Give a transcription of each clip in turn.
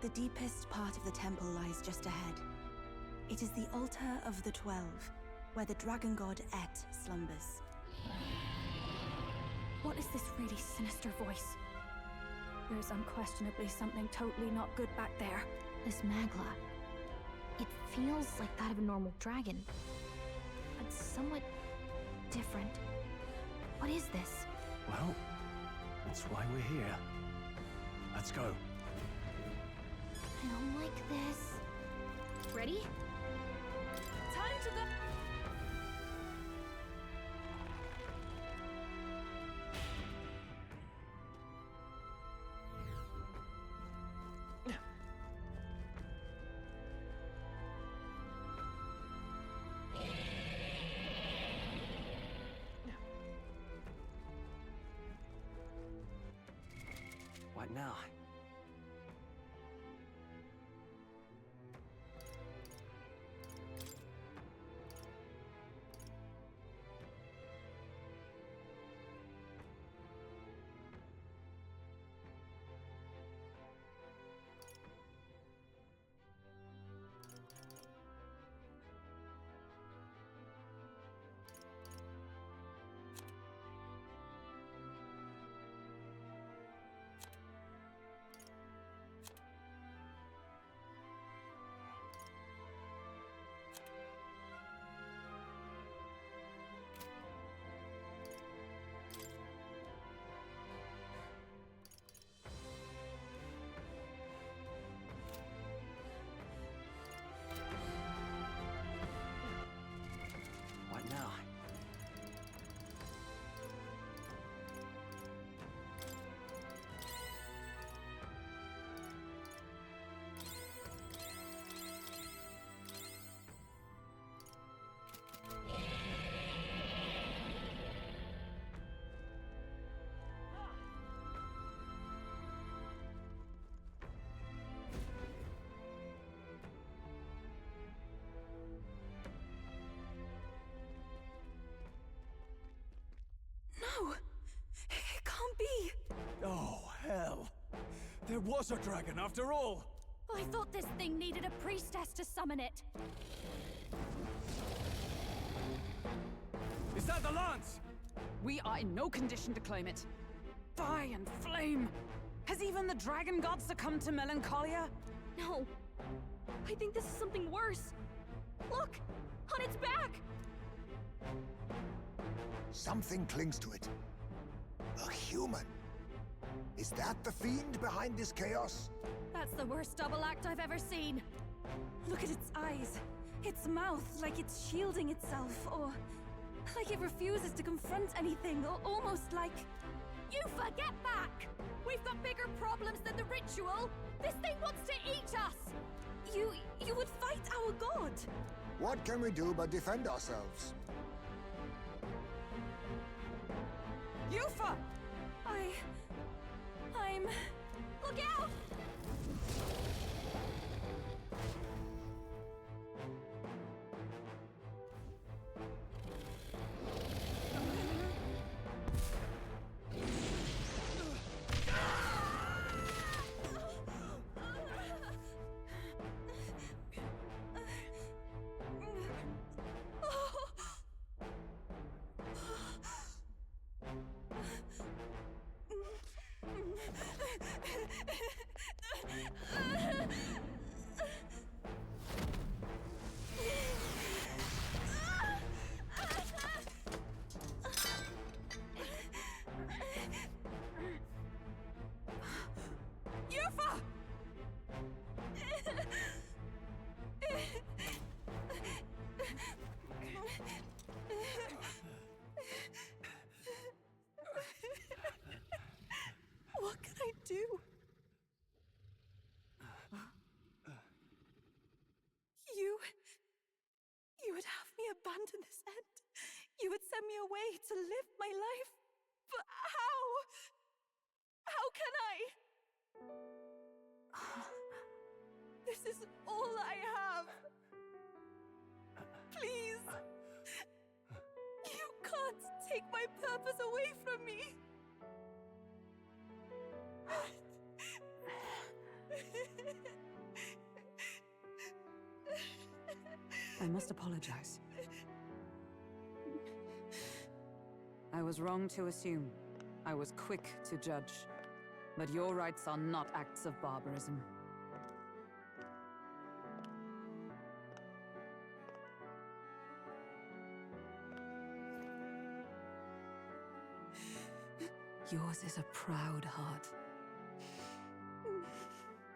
The deepest part of the temple lies just ahead. It is the altar of the 12, where the dragon god Et slumbers. What is this really sinister voice? There's unquestionably something totally not good back there. This Magla, it feels like that of a normal dragon, but somewhat different. What is this? Well, that's why we're here. Let's go. I don't like this. Ready? Time to go! What now? What now? No! It can't be! Oh, hell! There was a dragon after all! I thought this thing needed a priestess to summon it. Is that the lance? We are in no condition to claim it. Fire and flame! Has even the dragon god succumbed to melancholia? No. I think this is something worse. Look! On its back! Something clings to it. A human. Is that the fiend behind this chaos? That's the worst double act I've ever seen. Look at its eyes. Its mouth, like it's shielding itself, or like it refuses to confront anything, or almost like... Yufa, get back! We've got bigger problems than the ritual! This thing wants to eat us! You would fight our god! What can we do but defend ourselves? Yufa! I'm... Look out! Yufa! What can I do? You would have me abandon this end. You would send me away to live my life. But how? How can I? This is all I have. Please. You can't take my purpose away from me. I must apologize. I was wrong to assume. I was quick to judge. But your rites are not acts of barbarism. Yours is a proud heart.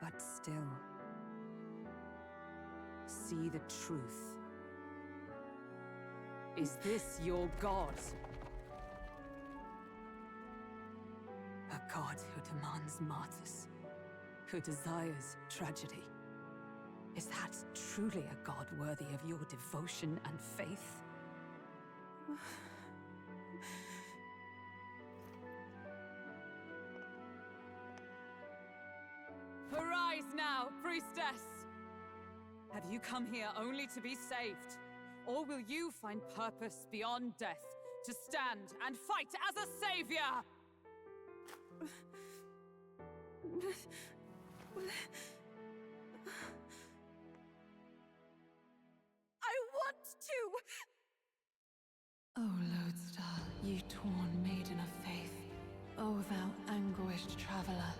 But still, see the truth. Is this your god? A god who demands martyrs, who desires tragedy. Is that truly a god worthy of your devotion and faith? Arise now, priestess! Have you come here only to be saved? Or will you find purpose beyond death, to stand and fight as a savior? I want to! O lodestar, ye torn maiden of faith, O thou anguished traveler.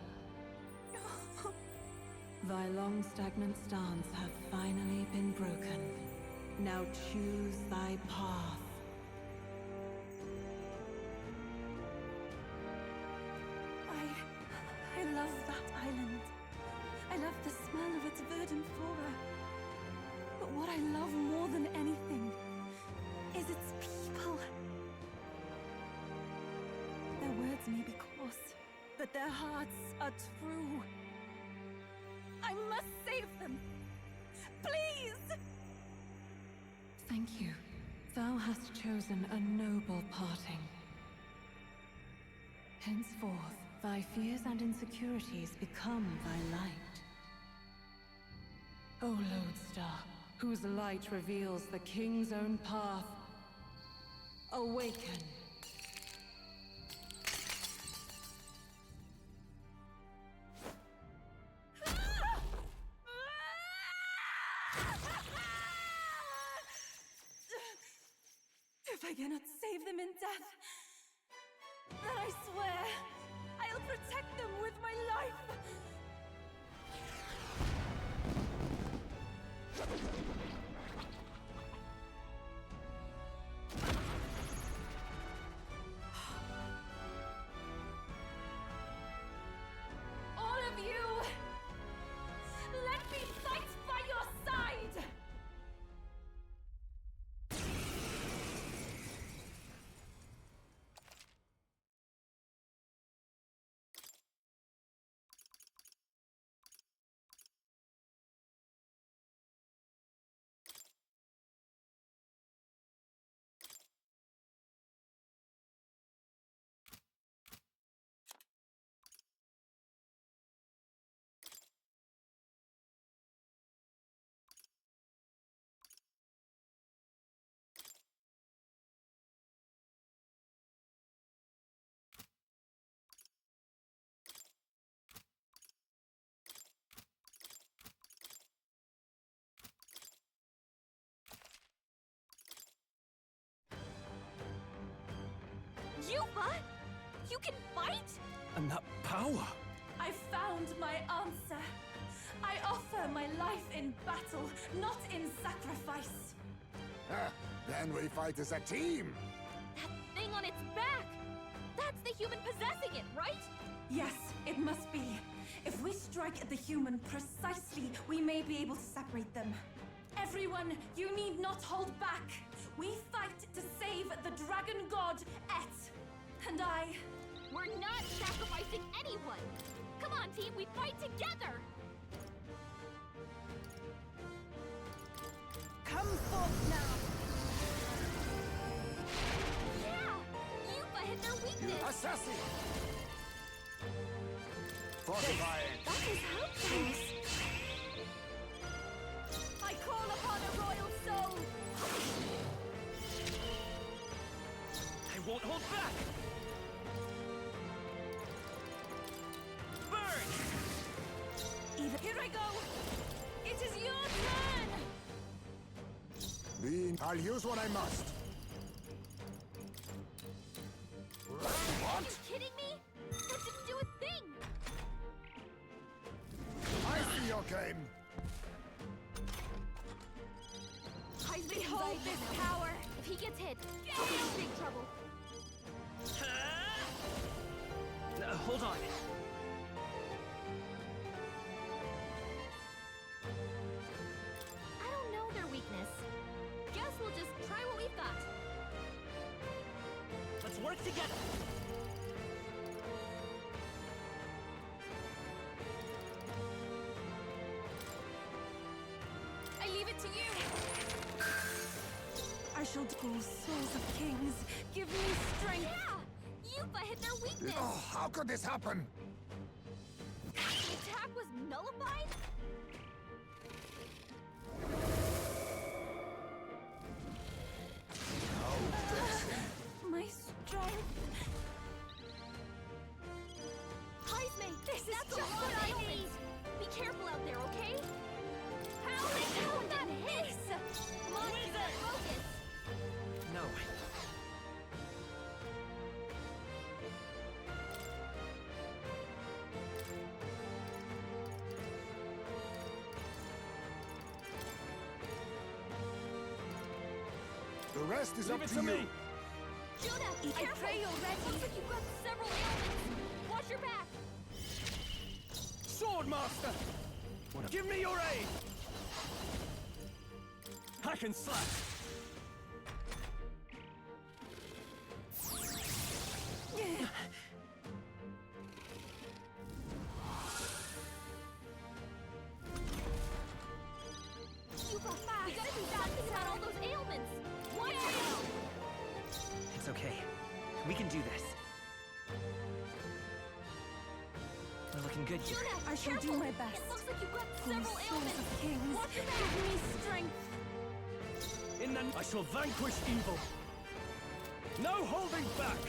Thy long stagnant stance hath finally been broken. Now choose thy path. I love that island. I love the smell of its verdant flora. But what I love more than anything is its people. Their words may be coarse, but their hearts are true. I must save them. Please! Thank you. Thou hast chosen a noble parting. Henceforth, thy fears and insecurities become thy light. O lodestar, whose light reveals the king's own path, awaken. If I cannot save them in death, then I swear I'll protect them with my life! All of you! Let me fight by your side! Yuba! You can fight? And that power! I found my answer. I offer my life in battle, not in sacrifice. Then we fight as a team! That thing on its back! That's the human possessing it, right? Yes, it must be. If we strike at the human precisely, we may be able to separate them. Everyone, you need not hold back. We fight to save the dragon god, Et. And I... We're not sacrificing anyone! Come on, team, we fight together! Come forth now! Yeah! Yuba hit their weakness! Assassin! Fortifying! That is helpful! I call upon a royal soul! I won't hold back! Burn! Here I go! It is your turn! I'll use what I must. Are What? you kidding me? That didn't do a thing! I see your game. Behold this power! If he gets hit, I'll be in big trouble. Hold on. I don't know their weakness. Guess we'll just try what we've got. Let's work together. I leave it to you. I shall call souls of kings. Give me strength. Yeah! Yuba hit their weakness! Oh, how could this happen? The attack was nullified? My strength. Heisme, that's just what I need! Be careful out there, okay? How did that hit? Come on, keep that focus! No. The rest is Leave up it to to you. me. Judah, I careful! pray already. Looks like you've got several ailments! Watch your back! Swordmaster! Give me your aid! Hack and slash! Yuba, we gotta do something about all those ailments! Watch yourself! It's okay. We can do this. We're looking good here. Judah, I shall do careful. my best. It looks like you've got Oh, several souls ailments! of kings. Watch your Give back! me strength. In the... I shall vanquish evil. No holding back!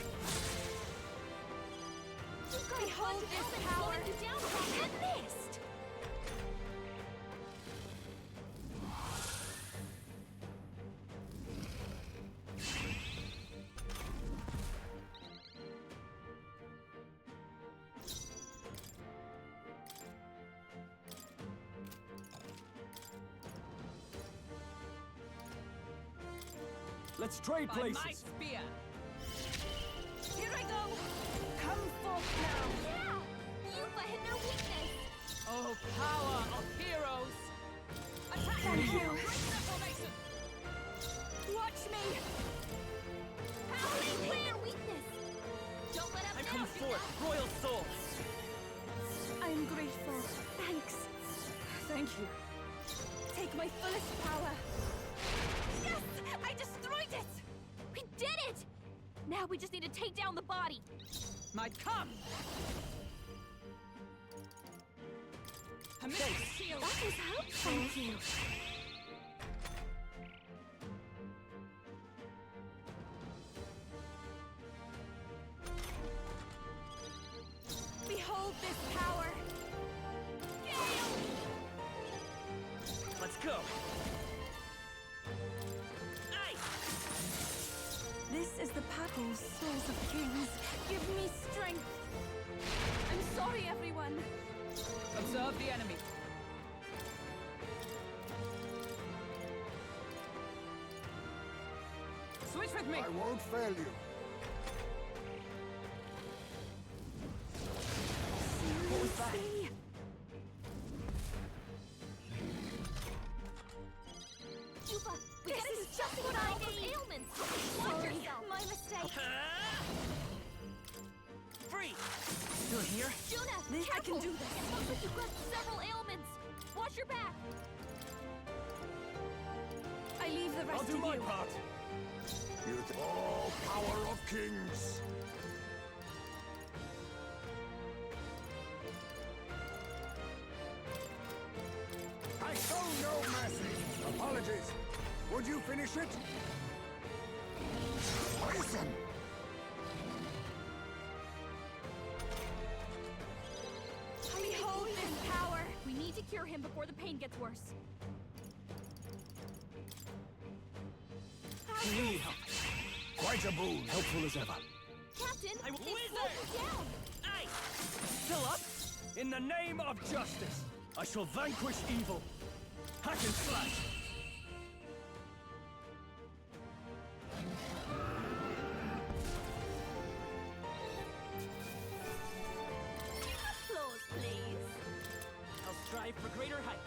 You've got Behold a bunch of this ailments power. slowing you down and missed! Let's trade By places. my spear! Here I go. Come forth now. Yeah! Yuba hit their weakness! Oh, power of heroes! Attack! Thank you. Break their formation! Watch me. How did they hit their weakness? Don't let up I now, come Judah. forth, royal soul. I'm grateful. Thanks. Thank you. Take my fullest power. Yes! I destroyed it! We did it! Now we just need to take down the body. Might come! Permission to shield! That was helpful. Thank you. Behold this power. Let's go. Ice! This is the packle, souls of kings. Give me strength. I'm sorry, everyone. Observe the enemy. Switch with me! I won't fail you. What was that? See? Yuba, we This gotta do is just something what about I all those need. ailments. Watch Sorry, yourself. my mistake. Free! Still here? Judah, I can careful. do this. It looks like you've got several ailments. Watch your back. I leave the rest I'll do to my you. part. Oh, power of kings! I show no mercy. Apologies. Would you finish it? Poison! Behold this power. We need to cure him before the pain gets worse. We need help. Quite a boon. Helpful as ever. Captain, I will they wizard! slowed me down! Hey! Still up? In the name of justice, I shall vanquish evil. Hack and slash! Applause, please. I'll strive for greater heights.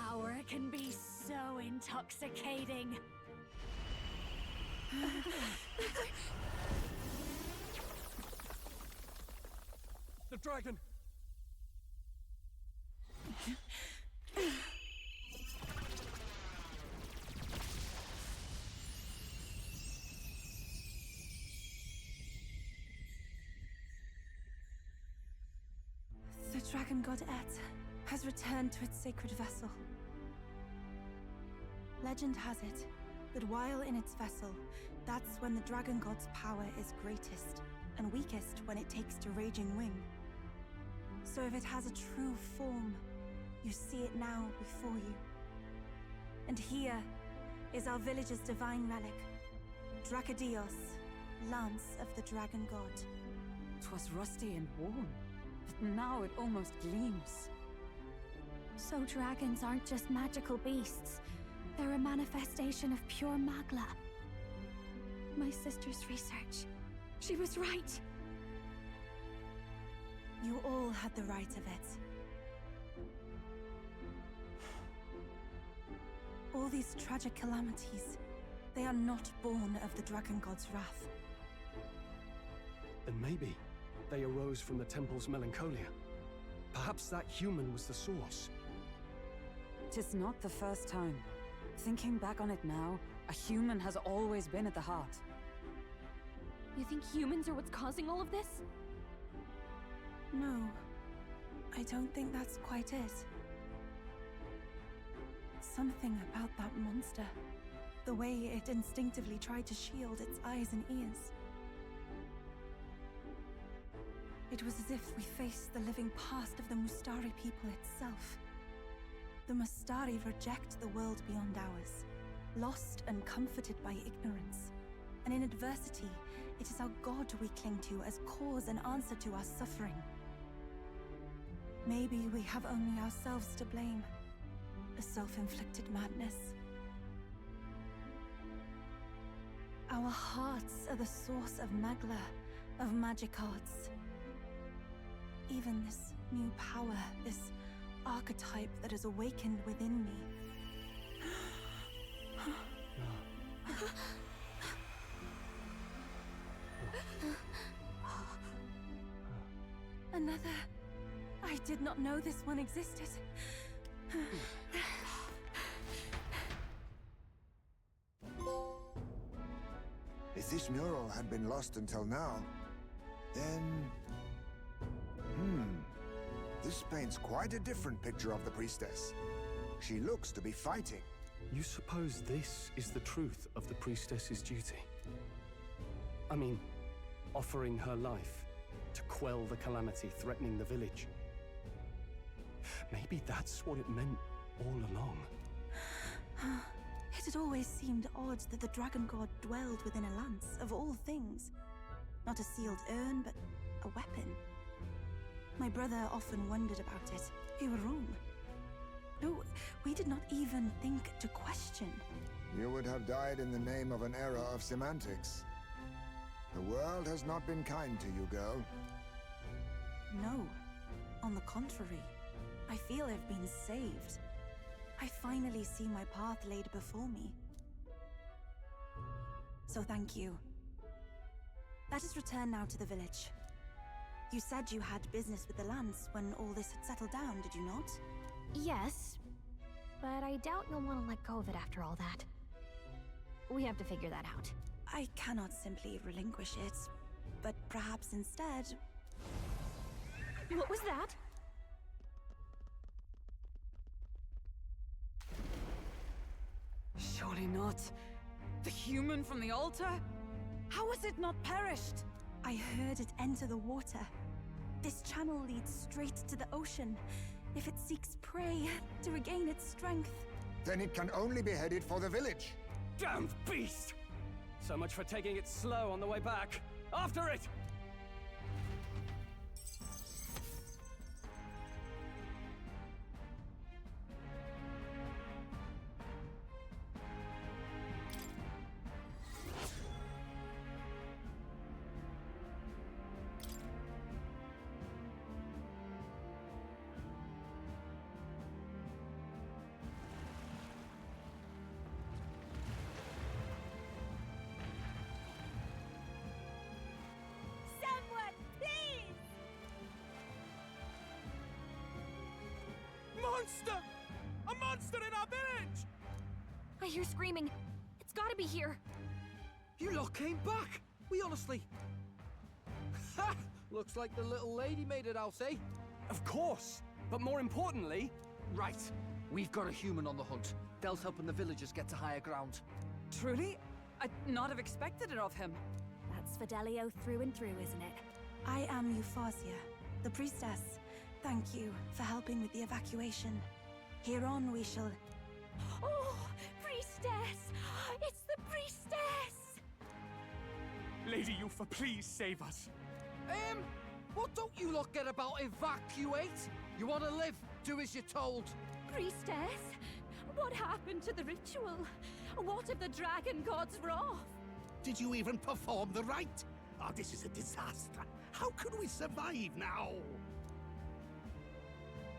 Power can be so intoxicating. The dragon! The dragon god Et has returned to its sacred vessel. Legend has it that while in its vessel, that's when the dragon god's power is greatest, and weakest when it takes to raging wing. So if it has a true form, you see it now before you. And here is our village's divine relic, Dracadios, Lance of the Dragon God. 'Twas rusty and worn, but now it almost gleams. So dragons aren't just magical beasts. They're a manifestation of pure magla. My sister's research. She was right. You all had the right of it. All these tragic calamities, they are not born of the dragon god's wrath. Then maybe they arose from the temple's melancholia. Perhaps that human was the source. 'Tis not the first time. Thinking back on it now, a human has always been at the heart. You think humans are what's causing all of this? No, I don't think that's quite it. Something about that monster. The way it instinctively tried to shield its eyes and ears. It was as if we faced the living past of the Mustari people itself. The Mustari reject the world beyond ours, lost and comforted by ignorance. And in adversity, it is our God we cling to as cause and answer to our suffering. Maybe we have only ourselves to blame. A self-inflicted madness. Our hearts are the source of Magla, of magic arts. Even this new power, this archetype that has awakened within me. Another. I did not know this one existed. If this mural had been lost until now, then... This paints quite a different picture of the priestess. She looks to be fighting. You suppose this is the truth of the priestess's duty? I mean, offering her life to quell the calamity threatening the village. Maybe that's what it meant all along. It had always seemed odd that the dragon god dwelled within a lance, of all things. Not a sealed urn, but a weapon. My brother often wondered about it. We were wrong. No, we did not even think to question. You would have died in the name of an error of semantics. The world has not been kind to you, girl. No. On the contrary, I feel I've been saved. I finally see my path laid before me. So thank you. Let us return now to the village. You said you had business with the Lance when all this had settled down, did you not? Yes, but I doubt you'll want to let go of it after all that. We have to figure that out. I cannot simply relinquish it, but perhaps instead... What was that? Surely not. The human from the altar? How has it not perished? I heard it enter the water. This channel leads straight to the ocean. If it seeks prey to regain its strength. Then it can only be headed for the village. Damned beast! So much for taking it slow on the way back. After it! Someone, please! Monster! A monster in our village! I hear screaming. It's gotta be here. You lot came back! We honestly... Ha! Looks like the little lady made it out, eh? Of course! But more importantly... Right. We've got a human on the hunt. Del's helping the villagers get to higher ground. Truly? I'd not have expected it of him. That's Fidelio through and through, isn't it? I am Euphausia, the priestess. Thank you for helping with the evacuation. Hereon we shall... Oh, priestess! It's the priestess! Lady Yufa, please save us. What don't you lot get about evacuate? You want to live? Do as you're told. Priestess? What happened to the ritual? What if the dragon god's wrath? Did you even perform the rite? Oh, this is a disaster. How can we survive now?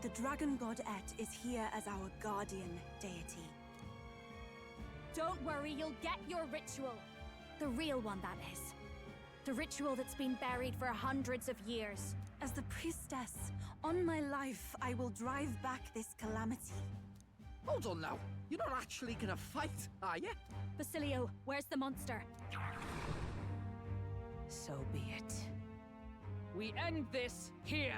The dragon godette is here as our guardian deity. Don't worry, you'll get your ritual. The real one, that is. The ritual that's been buried for hundreds of years. As the priestess, on my life, I will drive back this calamity. Hold on now. You're not actually gonna fight, are you? Basilio, where's the monster? So be it. We end this here!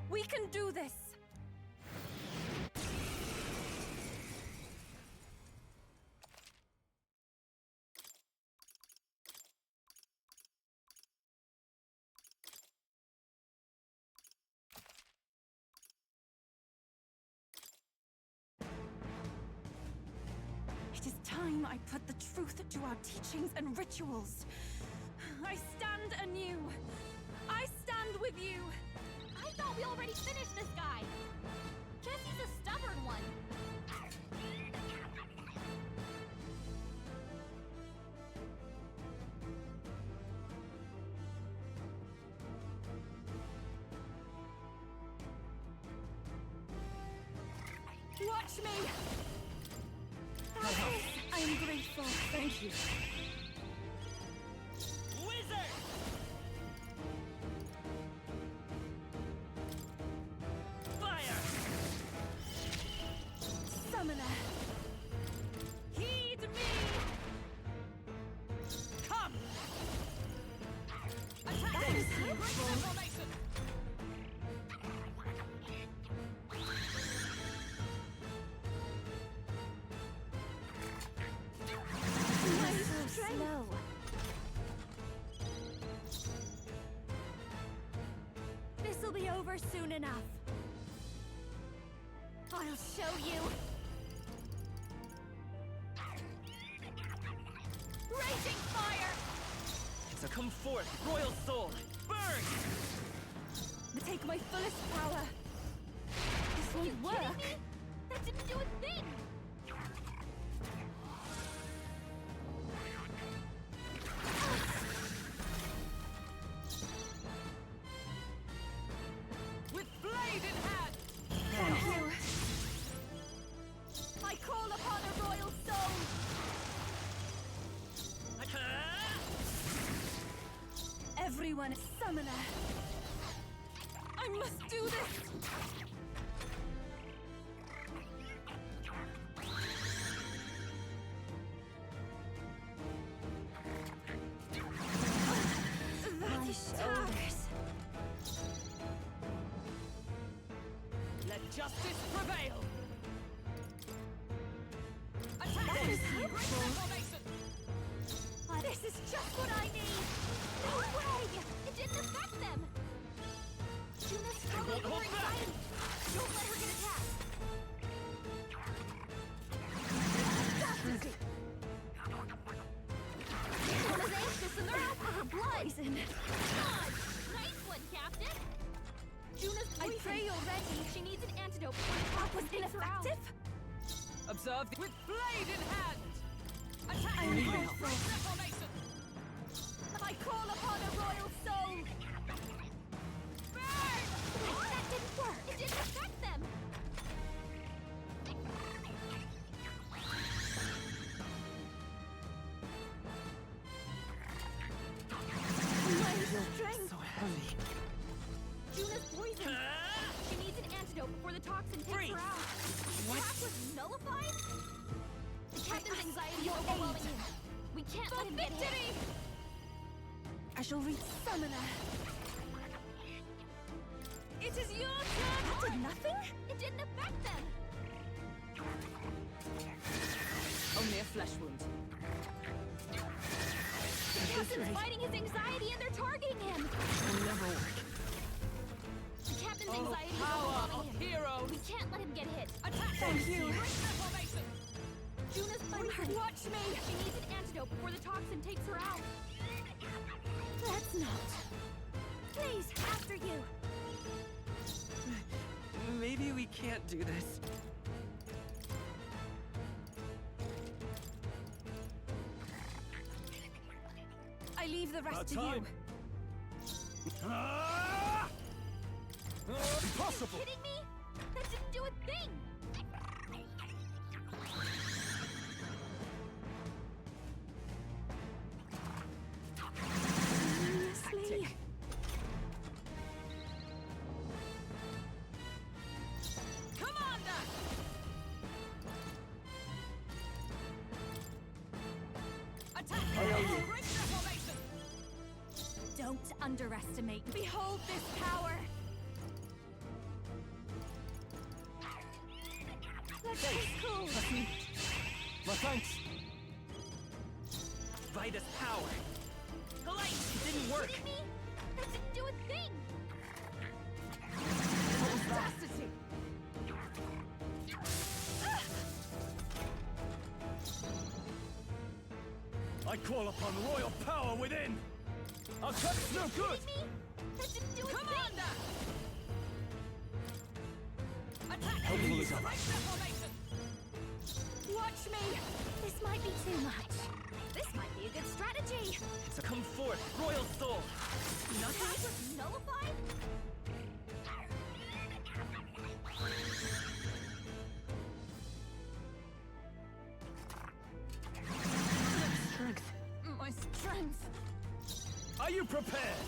We can do this! It is time I put the truth to our teachings and rituals. I stand anew. I stand with you. I thought we already finished this guy. Jesse's a stubborn one. Watch me! I am grateful. Thank you. Summoner. Heed me! Come! Attack! That is Great helpful. information! Slow. This'll be over soon enough. I'll show you. Raging fire! So come forth, royal soul! Burn! Take my fullest power. This You won't kidding work. me? That didn't do a thing! With blade in hand! Thank you. I call upon a royal soul! Everyone is summoner. I must do this. justice prevail! Attack! That is Great helpful. reformation! This is just what I need! No way! It didn't affect them! Juna's struggling with her hold back. anxiety! Don't let her get attacked! Juna's anxious and they're out for her blood! Poison. God! Nice one, Captain! Juna's I poisoned. pray you're ready. She needs an antidote before the That was toxin takes her out. ineffective? Observe with blade in hand! Attack! I need help. Great reformation! I call upon a royal soul! Burn! That didn't work! It didn't affect them! My strength! So heavy. Juna's poisoned! She needs an antidote before the toxin takes Freeze. her out. The attack was nullified? The captain's anxiety is overwhelming him. We can't let him get hit. I shall reach Summoner. It is your turn! That did nothing? It didn't affect them! Only a flesh wound. The captain's fighting his anxiety and they're targeting him! It'll never work. The captain's Oh, anxiety is power overwhelming of him. heroes! We can't let him get hit. Attack! Thank you. Great reformation! Juna's poisoned. Watch me! She needs an antidote before the toxin takes her out. Let's not. Please, after you. Maybe we can't do this. I leave the rest to time. you. Ah! Impossible! Kidding me? That didn't do a thing! Seriously? Commander! Attack! Great reformation! Don't underestimate. Behold this power! That's cool. My thanks! Vitus power. The light! It didn't work. Kidding me? That didn't do a thing! Chastity! I call upon royal power within! Our touch's no good! Kidding me? That didn't do a thing! Commander! Attack! Helpful as ever. Great reformation! Watch me! This might be too much. This might be a good strategy! So come forth, royal soul. The attack was nullified? Strength. My strength! Are you prepared?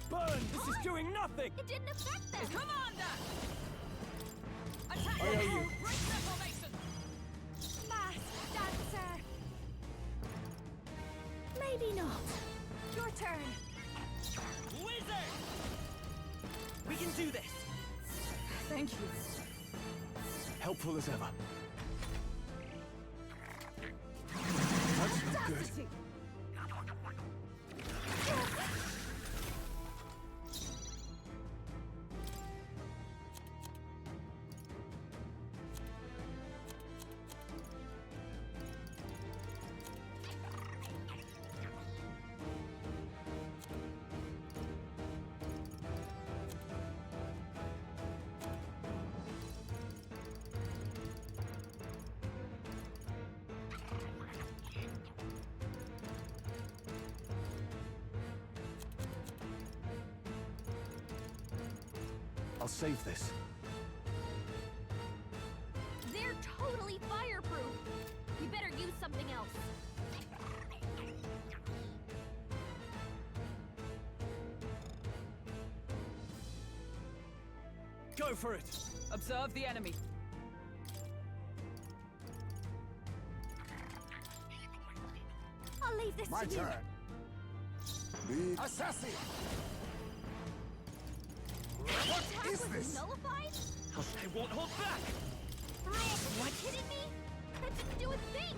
Burn! This is doing nothing! It didn't affect them! Commander! Attack! I owe you. Great reformation! Masked dancer! Maybe not. Your turn! Wizard! We can do this. Thank you. Helpful as ever. That's not good. Chastity! I'll save this. They're totally fireproof! We better use something else. Go for it! Observe the enemy. I'll leave this My to you. turn. Be assassin! What is this? Nullified? I won't hold back! Are you kidding me? That didn't do a thing!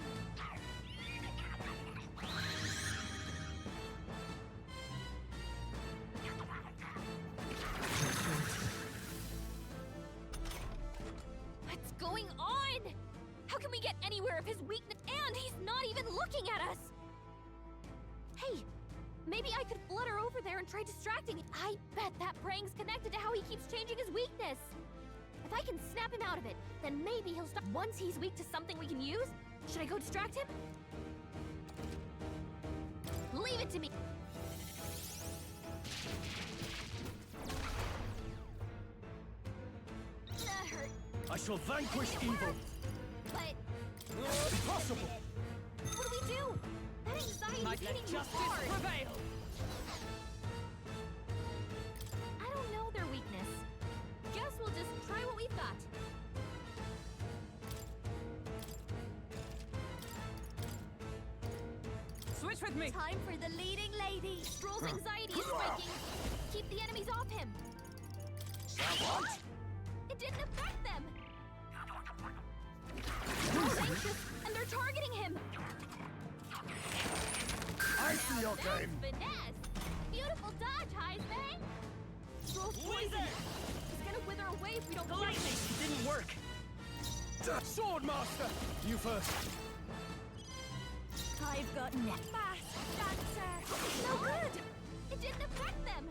What's going on? How can we get anywhere of his weakness? And he's not even looking at us! Hey, maybe I could flutter over there and try distracting him. I bet that praying's connected to how he keeps changing his weakness. If I can snap him out of it, then maybe he'll stop. Once he's weak to something we can use, should I go distract him? Leave it to me. That hurt. I shall vanquish evil! But Impossible! what do we do? That anxiety's Might eating let you justice hard. prevail! I don't know their weakness. Guess we'll just try what we've got. Switch with me! Time for the leading lady. Stroll's anxiety is spiking. Keep the enemies off him. What? It didn't affect them. Stroll's anxious, and they're targeting him. I see your That's game. finesse. Beautiful dodge, Heisman. Stroll's poisoned. He's gonna wither away if we don't The kill him. lightning! It didn't work! Swordmaster! You first! I've got net. Fast dancer! No good. It didn't affect them.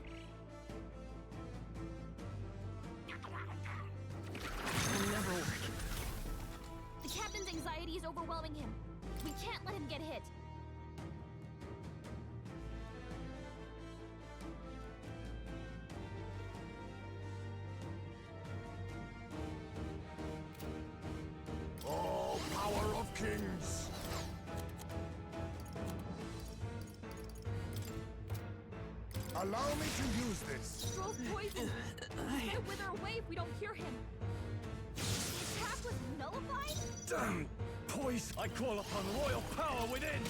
It'll never work. The captain's anxiety is overwhelming him. We can't let him get hit. Oh, power of kings! Allow me to use this. Stroll's poisoned. He's gonna wither away if we don't cure him. The attack was nullified? Damn! Poise! I call upon royal power within!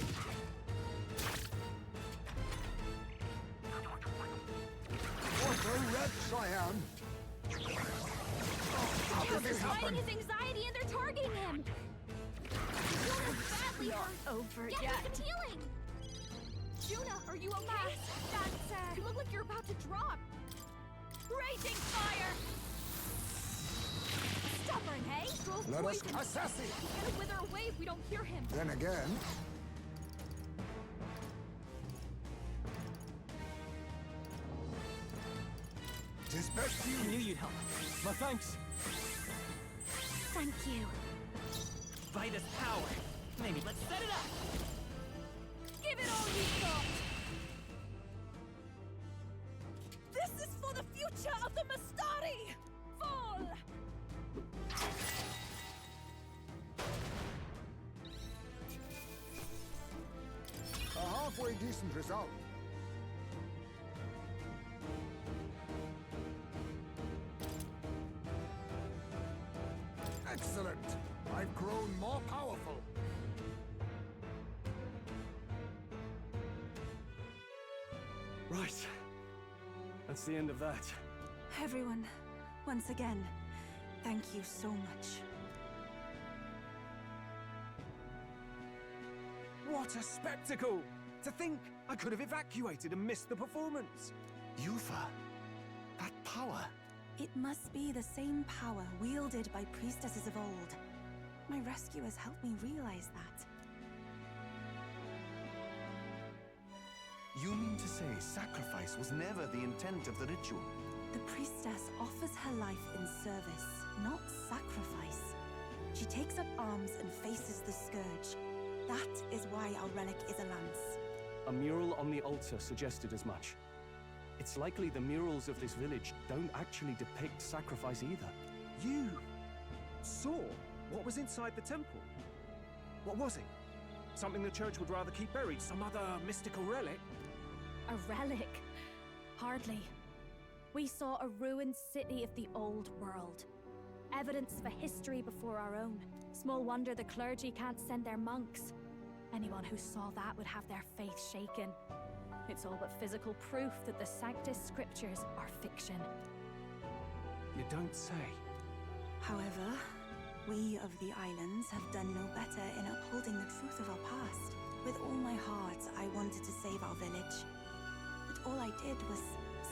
What a wretch I am! How Yes, could they're this fighting happen? his anxiety and they're targeting him. Juna's badly hurt. Over Get yet. her some healing. Juna, are you okay? Dancer! You look like you're about to drop. Raging fire! Stubborn, hey? Stroll's Let us poisoned. assess it! He's gonna wither away if we don't cure him. Then again, tis best I you. knew you'd help. My thanks! Thank you. Vitus power! Maybe let's set it up! Give it all you've got! This is for the future of the Mastari! Fall! A halfway decent result. Excellent! I've grown more powerful. Right. That's the end of that. Everyone, once again, thank you so much. What a spectacle! To think I could have evacuated and missed the performance! Yufa, that power. It must be the same power wielded by priestesses of old. My rescuers helped me realize that. You mean to say sacrifice was never the intent of the ritual? The priestess offers her life in service, not sacrifice. She takes up arms and faces the scourge. That is why our relic is a lance. A mural on the altar suggested as much. It's likely the murals of this village don't actually depict sacrifice either. You saw what was inside the temple? What was it? Something the church would rather keep buried? Some other mystical relic? A relic? Hardly. We saw a ruined city of the old world. Evidence of a history before our own. Small wonder the clergy can't send their monks. Anyone who saw that would have their faith shaken. It's all but physical proof that the Sanctus Scriptures are fiction. You don't say. However, we of the islands have done no better in upholding the truth of our past. With all my heart, I wanted to save our village. But all I did was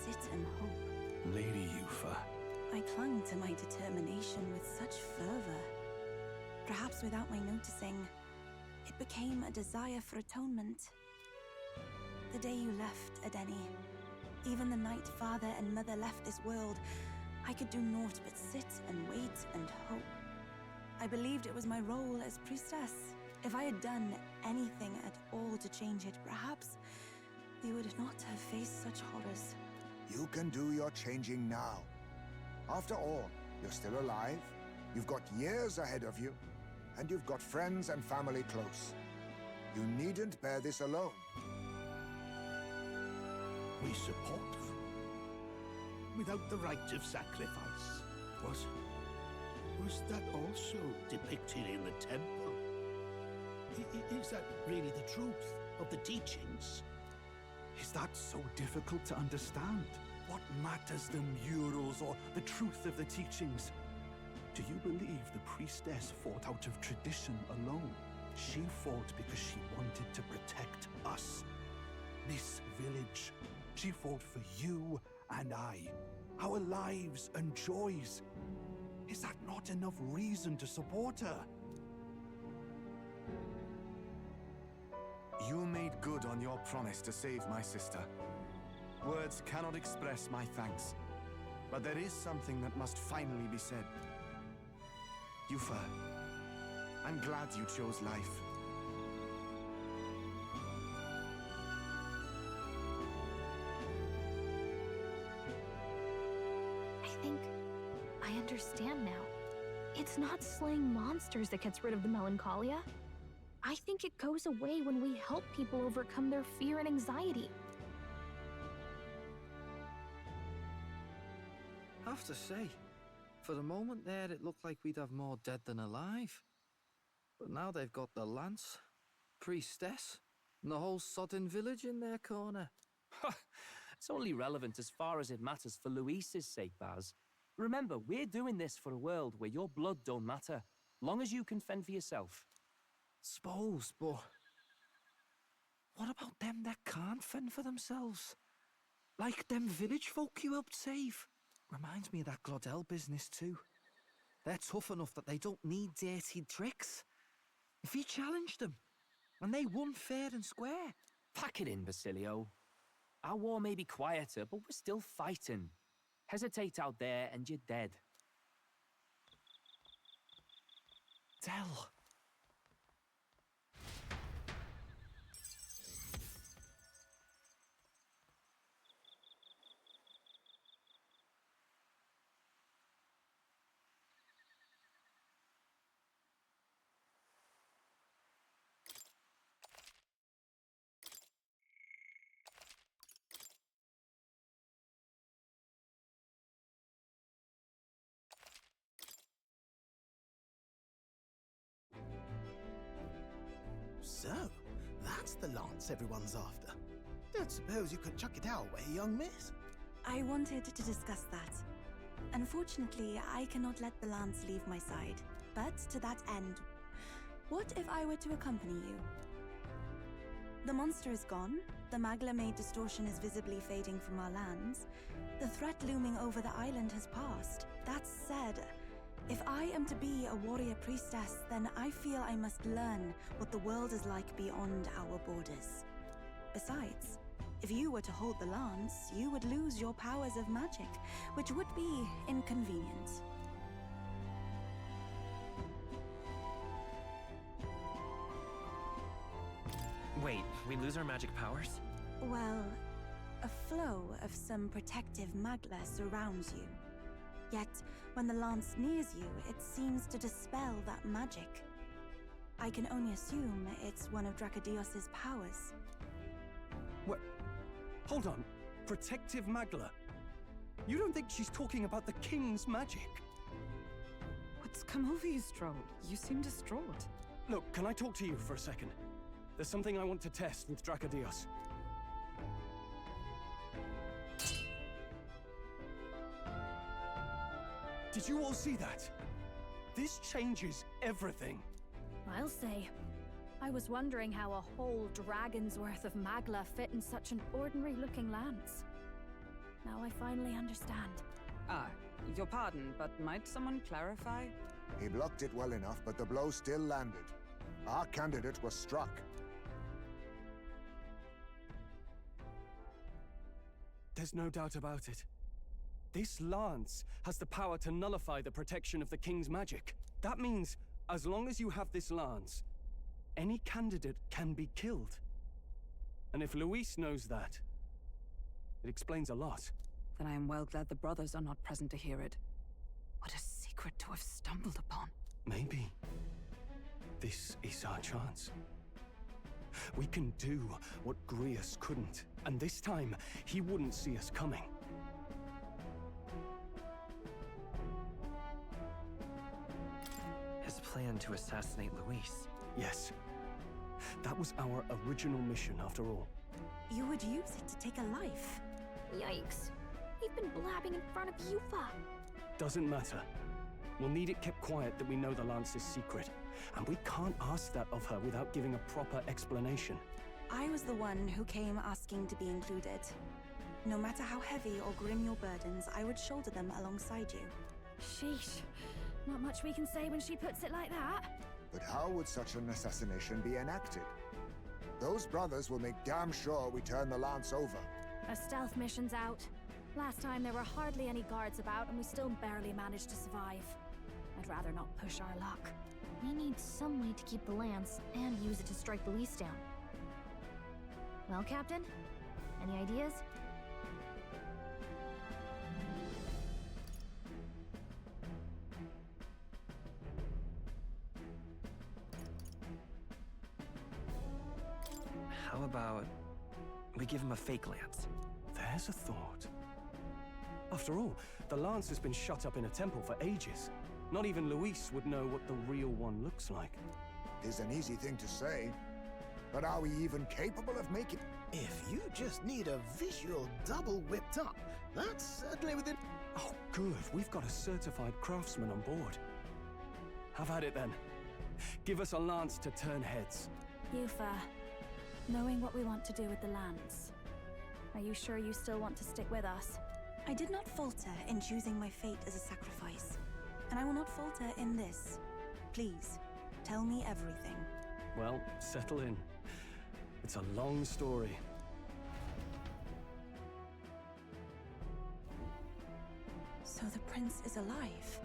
sit and hope. Lady Yufa. I clung to my determination with such fervor. Perhaps without my noticing, it became a desire for atonement. The day you left, Adeni, even the night father and mother left this world, I could do naught but sit and wait and hope. I believed it was my role as priestess. If I had done anything at all to change it, perhaps we would not have faced such horrors. You can do your changing now. After all, you're still alive, you've got years ahead of you, and you've got friends and family close. You needn't bear this alone. We support her. Without the rite of sacrifice. Was that also depicted in the temple? Is that really the truth of the teachings? Is that so difficult to understand? What matters the murals or the truth of the teachings? Do you believe the priestess fought out of tradition alone? She fought because she wanted to protect us. This village. She fought for you and I. Our lives and joys. Is that not enough reason to support her? You made good on your promise to save my sister. Words cannot express my thanks. But there is something that must finally be said. Yufa, I'm glad you chose life. I think I understand now. It's not slaying monsters that gets rid of the melancholia. I think it goes away when we help people overcome their fear and anxiety. I have to say, for the moment there, it looked like we'd have more dead than alive. But now they've got the lance, priestess, and the whole sodden village in their corner. It's only relevant as far as it matters for Luis's sake, Baz. Remember, we're doing this for a world where your blood don't matter, long as you can fend for yourself. Suppose, but what about them that can't fend for themselves? Like them village folk you helped save. Reminds me of that Glodell business too. They're tough enough that they don't need dirty tricks. If you challenged them, and they won fair and square. Pack it in, Basilio. Our war may be quieter, but we're still fighting. Hesitate out there and you're dead. Del. So, that's the lance everyone's after. Don't suppose you could chuck it our way, young miss? I wanted to discuss that. Unfortunately, I cannot let the lance leave my side. But to that end, what if I were to accompany you? The monster is gone, the Magla-made distortion is visibly fading from our lands, the threat looming over the island has passed. That said, if I am to be a warrior priestess, then I feel I must learn what the world is like beyond our borders. Besides, if you were to hold the lance, you would lose your powers of magic, which would be inconvenient. Wait, we lose our magic powers? Well, a flow of some protective magla surrounds you. Yet, when the lance nears you, it seems to dispel that magic. I can only assume it's one of Dracodios's powers. What? Hold on. Protective Magla? You don't think she's talking about the king's magic? What's come over you, Stroll? You seem distraught. Look, can I talk to you for a second? There's something I want to test with Dracodios. Did you all see that? This changes everything. I'll say. I was wondering how a whole dragon's worth of magla fit in such an ordinary-looking lance. Now I finally understand. Your pardon, but might someone clarify? He blocked it well enough, but the blow still landed. Our candidate was struck. There's no doubt about it. This lance has the power to nullify the protection of the king's magic. That means, as long as you have this lance, any candidate can be killed. And if Luis knows that, it explains a lot. Then I am well glad the brothers are not present to hear it. What a secret to have stumbled upon. Maybe this is our chance. We can do what Grius couldn't, and this time, he wouldn't see us coming. His plan to assassinate Luis. Yes. That was our original mission, after all. You would use it to take a life. Yikes. We've been blabbing in front of Yufa. Doesn't matter. We'll need it kept quiet that we know the lance is secret. And we can't ask that of her without giving a proper explanation. I was the one who came asking to be included. No matter how heavy or grim your burdens, I would shoulder them alongside you. Sheesh. Not much we can say when she puts it like that. But how would such an assassination be enacted? Those brothers will make damn sure we turn the lance over. A stealth mission's out. Last time there were hardly any guards about and we still barely managed to survive. I'd rather not push our luck. We need some way to keep the lance and use it to strike Luis down. Well, Captain? Any ideas? How about we give him a fake lance? There's a thought. After all, the lance has been shut up in a temple for ages. Not even Luis would know what the real one looks like. It's an easy thing to say, but are we even capable of making... If you just need a visual double whipped up, that's certainly within... Oh, good. We've got a certified craftsman on board. Have at it, then. Give us a lance to turn heads. Yufa, knowing what we want to do with the lance, are you sure you still want to stick with us? I did not falter in choosing my fate as a sacrifice. And I will not falter in this. Please, tell me everything. Well, settle in. It's a long story. So the prince is alive?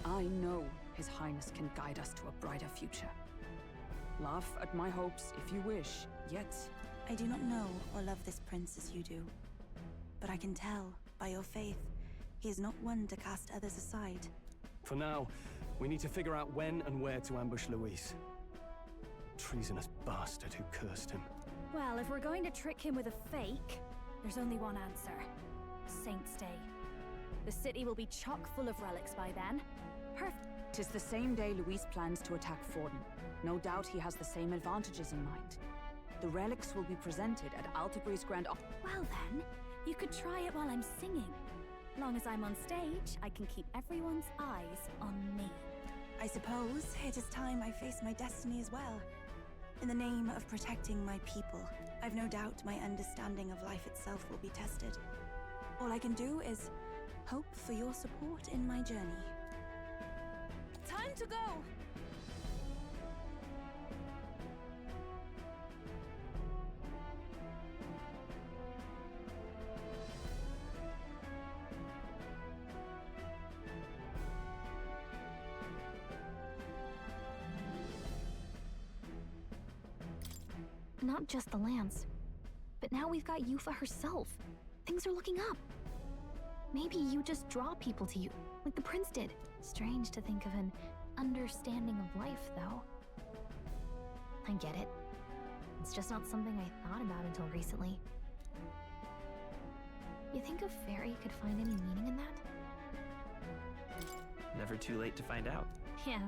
I know His Highness can guide us to a brighter future. Laugh at my hopes if you wish, yet... I do not know or love this prince as you do. But I can tell, by your faith, he is not one to cast others aside. For now, we need to figure out when and where to ambush Luis. Treasonous bastard who cursed him. Well, if we're going to trick him with a fake, there's only one answer. Saint's Day. The city will be chock full of relics by then. Perfect. 'Tis the same day Luis plans to attack Forden. No doubt he has the same advantages in mind. The relics will be presented at Altabri's Grand... Well then, you could try it while I'm singing. Long as I'm on stage, I can keep everyone's eyes on me. I suppose it is time I face my destiny as well. In the name of protecting my people, I've no doubt my understanding of life itself will be tested. All I can do is hope for your support in my journey. Time to go! Not just the lance, but now we've got Yufa herself. Things are looking up. Maybe you just draw people to you, like the prince did. Strange to think of an understanding of life, though. I get it. It's just not something I thought about until recently. You think a fairy could find any meaning in that? Never too late to find out. Yeah.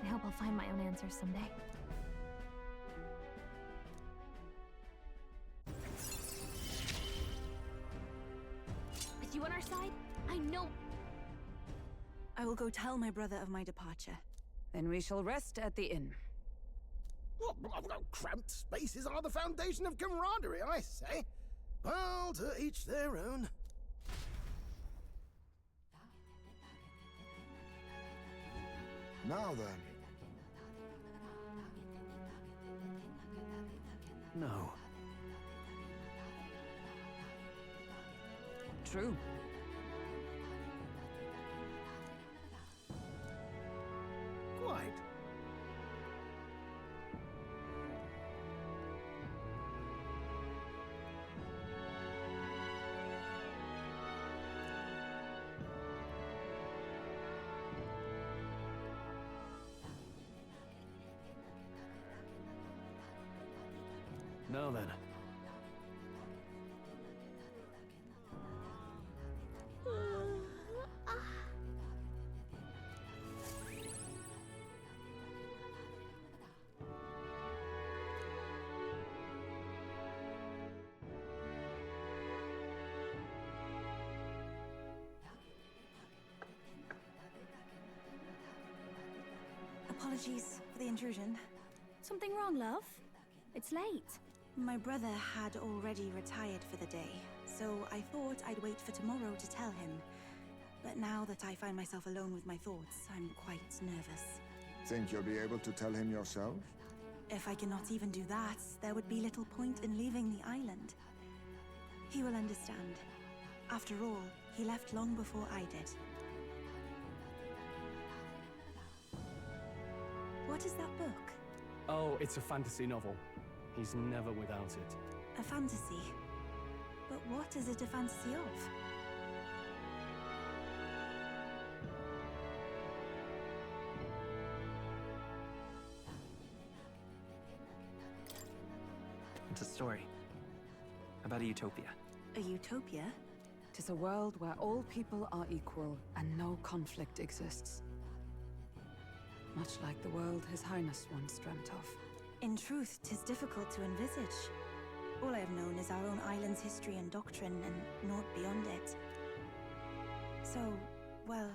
I hope I'll find my own answers someday. With you on our side, I know... I will go tell my brother of my departure. Then we shall rest at the inn. Cramped spaces are the foundation of camaraderie, I say. Well, to each their own. Now then. No. True. Quite. Now then. Apologies for the intrusion. Something wrong, love? It's late. My brother had already retired for the day, so I thought I'd wait for tomorrow to tell him. But now that I find myself alone with my thoughts, I'm quite nervous. Think you'll be able to tell him yourself? If I cannot even do that, there would be little point in leaving the island. He will understand. After all, he left long before I did. What is that book? Oh, it's a fantasy novel. He's never without it. A fantasy? But what is it a fantasy of? It's a story about a utopia. A utopia? Tis a world where all people are equal and no conflict exists. Much like the world His Highness once dreamt of. In truth, 'tis difficult to envisage. All I have known is our own island's history and doctrine, and naught beyond it. So, well,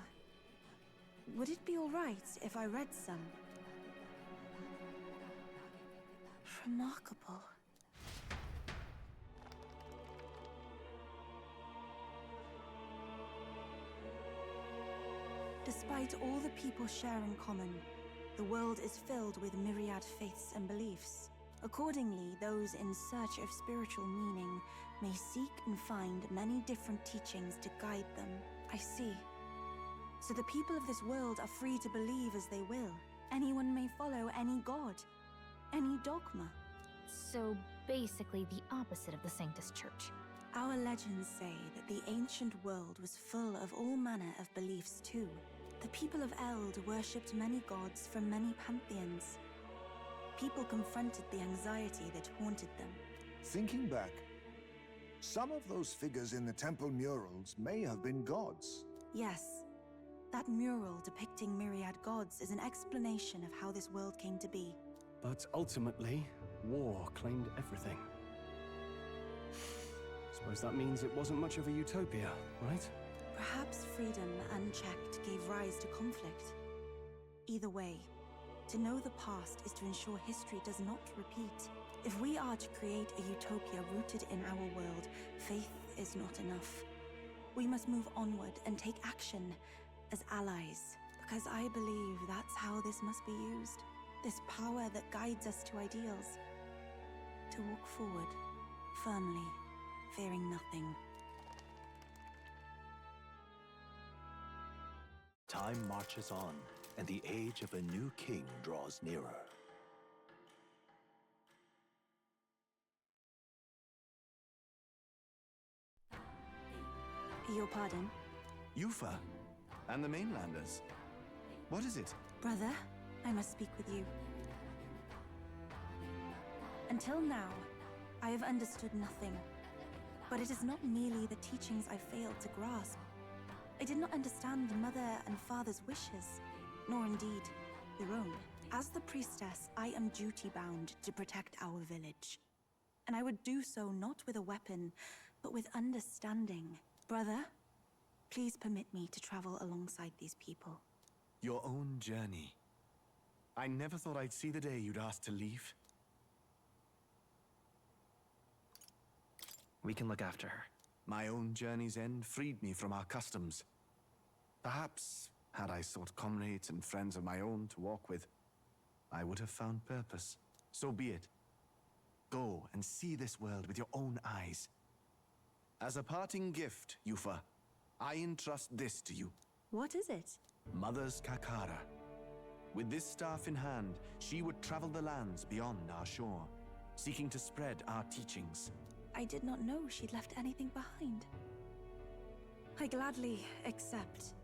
would it be all right if I read some? Remarkable. Despite all the people share in common, the world is filled with myriad faiths and beliefs. Accordingly, those in search of spiritual meaning may seek and find many different teachings to guide them. I see. So the people of this world are free to believe as they will. Anyone may follow any god, any dogma. So basically the opposite of the Sanctus Church. Our legends say that the ancient world was full of all manner of beliefs too. The people of Eld worshipped many gods from many pantheons. People confronted the anxiety that haunted them. Thinking back, some of those figures in the temple murals may have been gods. Yes, that mural depicting myriad gods is an explanation of how this world came to be. But ultimately, war claimed everything. Suppose that means it wasn't much of a utopia, right? Perhaps freedom unchecked gave rise to conflict. Either way, to know the past is to ensure history does not repeat. If we are to create a utopia rooted in our world, faith is not enough. We must move onward and take action as allies, because I believe that's how this must be used. This power that guides us to ideals. To walk forward, firmly, fearing nothing. Time marches on, and the age of a new king draws nearer. Your pardon? Yufa? And the mainlanders? What is it? Brother, I must speak with you. Until now, I have understood nothing. But it is not merely the teachings I failed to grasp. I did not understand Mother and Father's wishes, nor indeed their own. As the priestess, I am duty-bound to protect our village. And I would do so not with a weapon, but with understanding. Brother, Please permit me to travel alongside these people. Your own journey. I never thought I'd see the day you'd ask to leave. We can look after her. My own journey's end freed me from our customs. Perhaps, had I sought comrades and friends of my own to walk with, I would have found purpose. So be it. Go and see this world with your own eyes. As a parting gift, Yufa, I entrust this to you. What is it? Mother's Kakara. With this staff in hand, she would travel the lands beyond our shore, seeking to spread our teachings. I did not know she'd left anything behind. I gladly accept.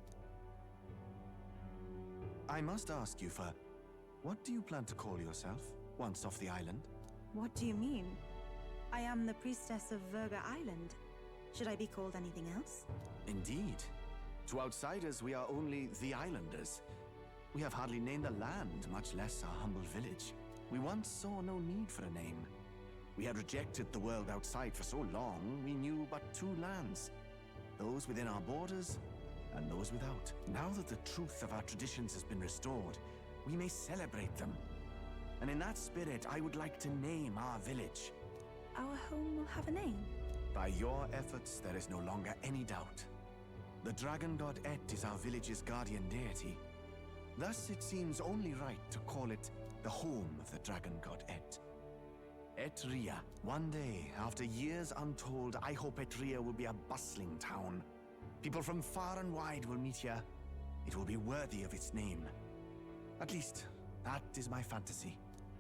I must ask, Yufa, what do you plan to call yourself, once off the island? What do you mean? I am the priestess of Verga Island. Should I be called anything else? Indeed. To outsiders, we are only the islanders. We have hardly named a land, much less our humble village. We once saw no need for a name. We had rejected the world outside for so long, we knew but two lands. Those within our borders, and those without. Now that the truth of our traditions has been restored, we may celebrate them. And in that spirit, I would like to name our village. Our home will have a name? By your efforts, there is no longer any doubt. The dragon god Et is our village's guardian deity. Thus, it seems only right to call it the home of the dragon god Et. Etria. One day, after years untold, I hope Etria will be a bustling town. People from far and wide will meet here. It will be worthy of its name. At least, that is my fantasy.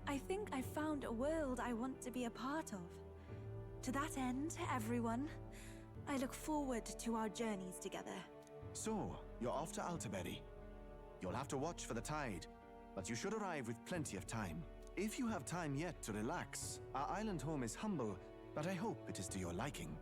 I think I found a world I want to be a part of. To that end, everyone, I look forward to our journeys together. So, you're off to Altaberry. You'll have to watch for the tide, but you should arrive with plenty of time. If you have time yet to relax, our island home is humble, but I hope it is to your liking.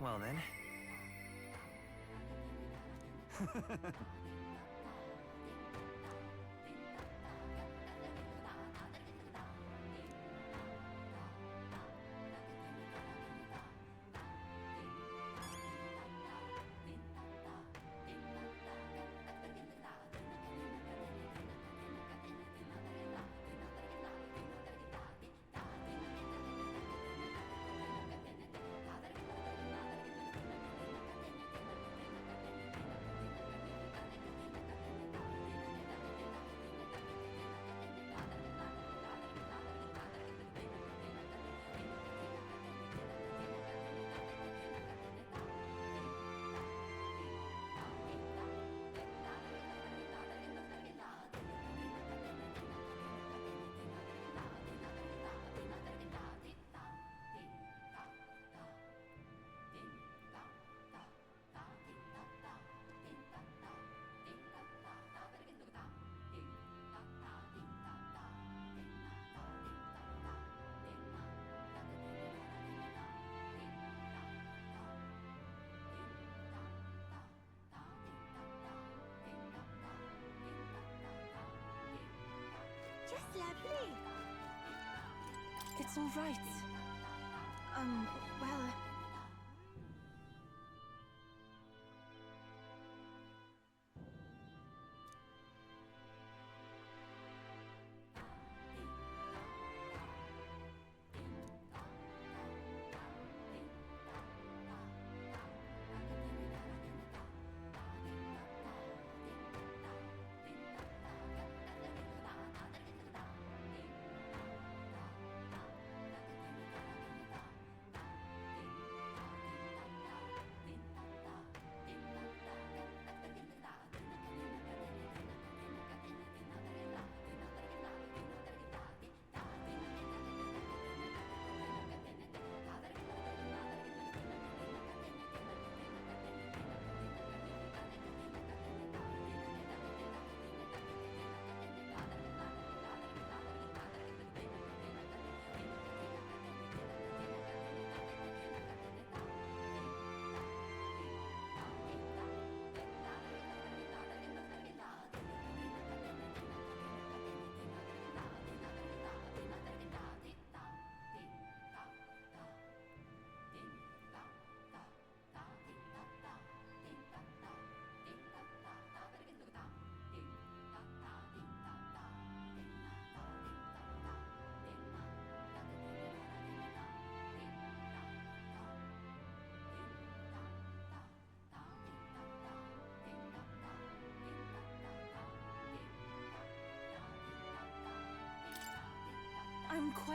Well then. Just lovely. It's all right. Well...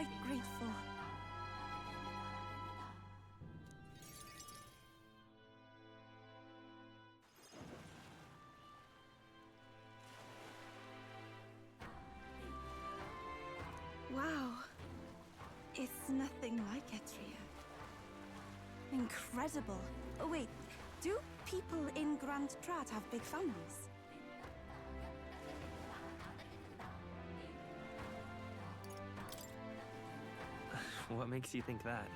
quite grateful. Wow. It's nothing like Etria. Incredible. Oh, wait. Do people in Grand Trat have big families? What makes you think that?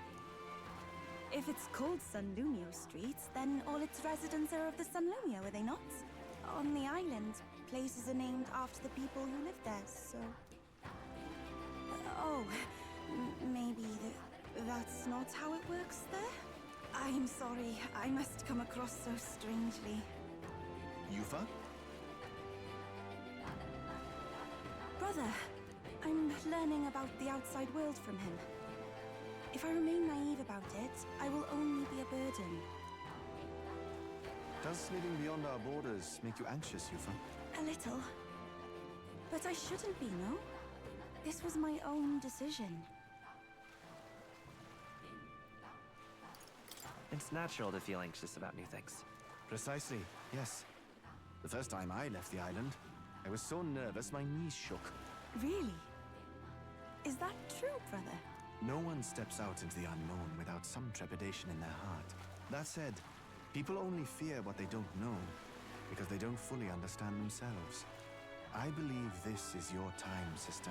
If it's called Sunlumio Street, then all its residents are of the Sunlumio, are they not? On the island, places are named after the people who live there, so... Oh, maybe that's not how it works there? I'm sorry, I must come across so strangely. Yufa? Brother, I'm learning about the outside world from him. If I remain naive about it, I will only be a burden. Does living beyond our borders make you anxious, Yufa? A little. But I shouldn't be, no? This was my own decision. It's natural to feel anxious about new things. Precisely, yes. The first time I left the island, I was so nervous my knees shook. Really? Is that true, brother? No one steps out into the unknown without some trepidation in their heart. That said, people only fear what they don't know, because they don't fully understand themselves. I believe this is your time, sister.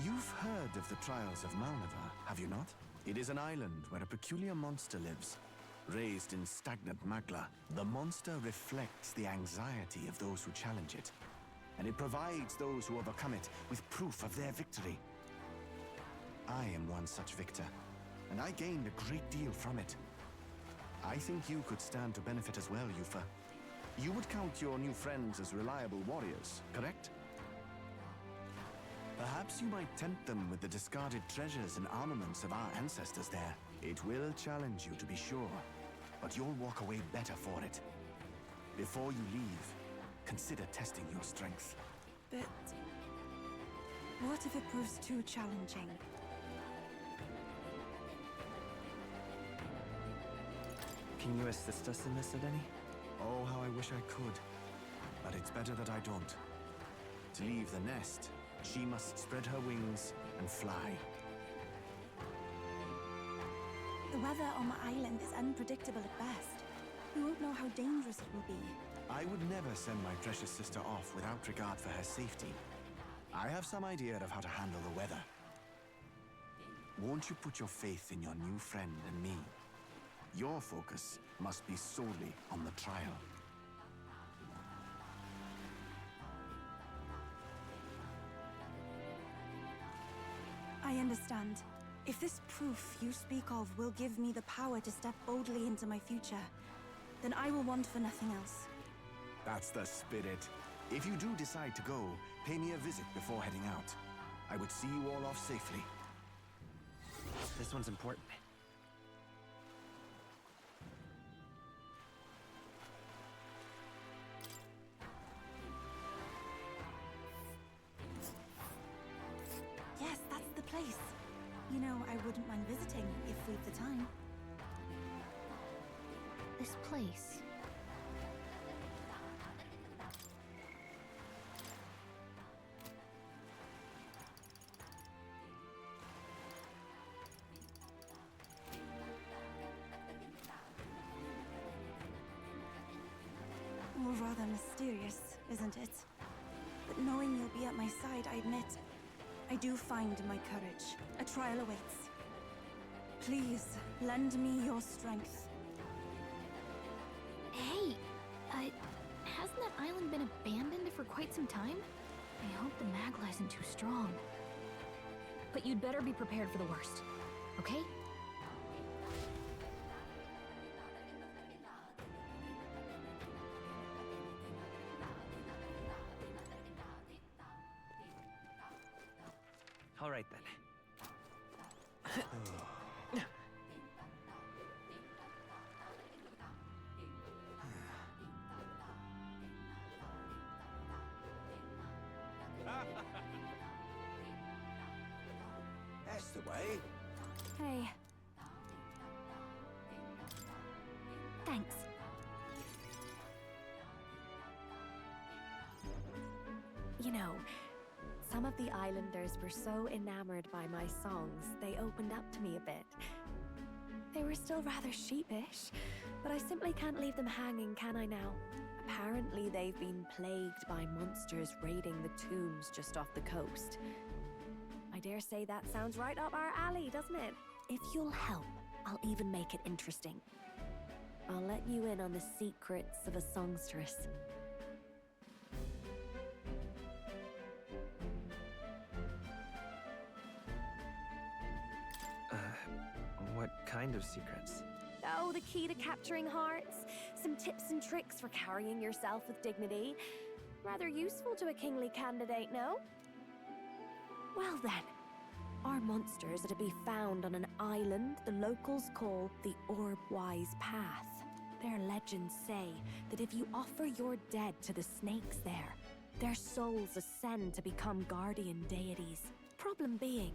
You've heard of the trials of Malnevar, have you not? It is an island where a peculiar monster lives. Raised in stagnant magma, the monster reflects the anxiety of those who challenge it, and it provides those who overcome it with proof of their victory. I am one such victor, and I gained a great deal from it. I think you could stand to benefit as well, Yufa. You would count your new friends as reliable warriors, correct? Perhaps you might tempt them with the discarded treasures and armaments of our ancestors there. It will challenge you, to be sure, but you'll walk away better for it. Before you leave, consider testing your strength. But... what if it proves too challenging? Can you assist us in this, Adeni? Oh, how I wish I could. But it's better that I don't. To leave the nest, she must spread her wings and fly. The weather on the island is unpredictable at best. We won't know how dangerous it will be. I would never send my precious sister off without regard for her safety. I have some idea of how to handle the weather. Won't you put your faith in your new friend and me? Your focus must be solely on the trial. I understand. If this proof you speak of will give me the power to step boldly into my future, then I will want for nothing else. That's the spirit. If you do decide to go, pay me a visit before heading out. I would see you all off safely. This one's important. Yes, that's the place. You know, I wouldn't mind visiting if we've the time. This place. Well, rather mysterious, isn't it? But knowing you'll be at my side, I admit, I do find my courage. A trial awaits. Please, lend me your strength. Hey, hasn't that island been abandoned for quite some time? I hope the Magla isn't too strong. But you'd better be prepared for the worst, okay? All right, then. the way. Hey. Thanks. You know, some of the islanders were so enamored by my songs, they opened up to me a bit. They were still rather sheepish, but I simply can't leave them hanging, can I now? Apparently, they've been plagued by monsters raiding the tombs just off the coast. I dare say that sounds right up our alley, doesn't it? If you'll help, I'll even make it interesting. I'll let you in on the secrets of a songstress. What kind of secrets? Oh, the key to capturing hearts. Some tips and tricks for carrying yourself with dignity. Rather useful to a kingly candidate, no? Well then, our monsters are to be found on an island the locals call the Orb-Wise Path. Their legends say that if you offer your dead to the snakes there, their souls ascend to become guardian deities. Problem being,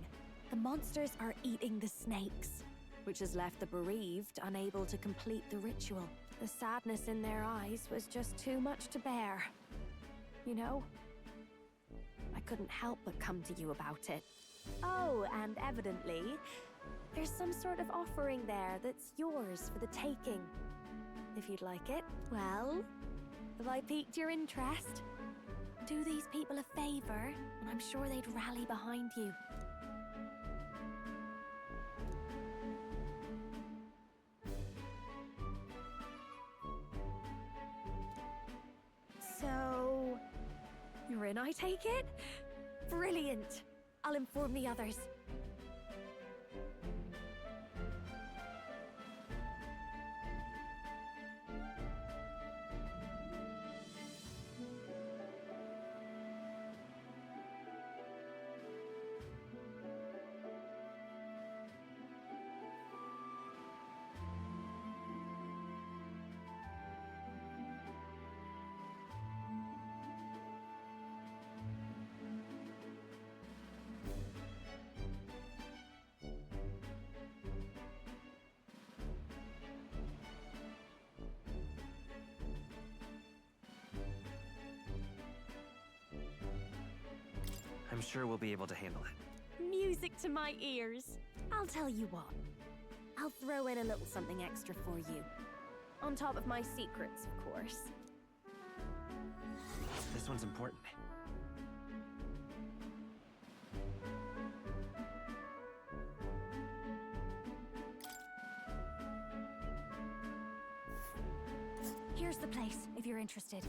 the monsters are eating the snakes, which has left the bereaved unable to complete the ritual. The sadness in their eyes was just too much to bear. You know? I couldn't help but come to you about it. Oh, and evidently, there's some sort of offering there that's yours for the taking. If you'd like it. Well, have I piqued your interest? Do these people a favor, and I'm sure they'd rally behind you. So, you're in, I take it? Brilliant! I'll inform the others. I'm sure we'll be able to handle it. Music to my ears. I'll tell you what. I'll throw in a little something extra for you. On top of my secrets, of course. This one's important. Here's the place, if you're interested.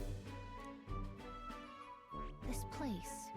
This place.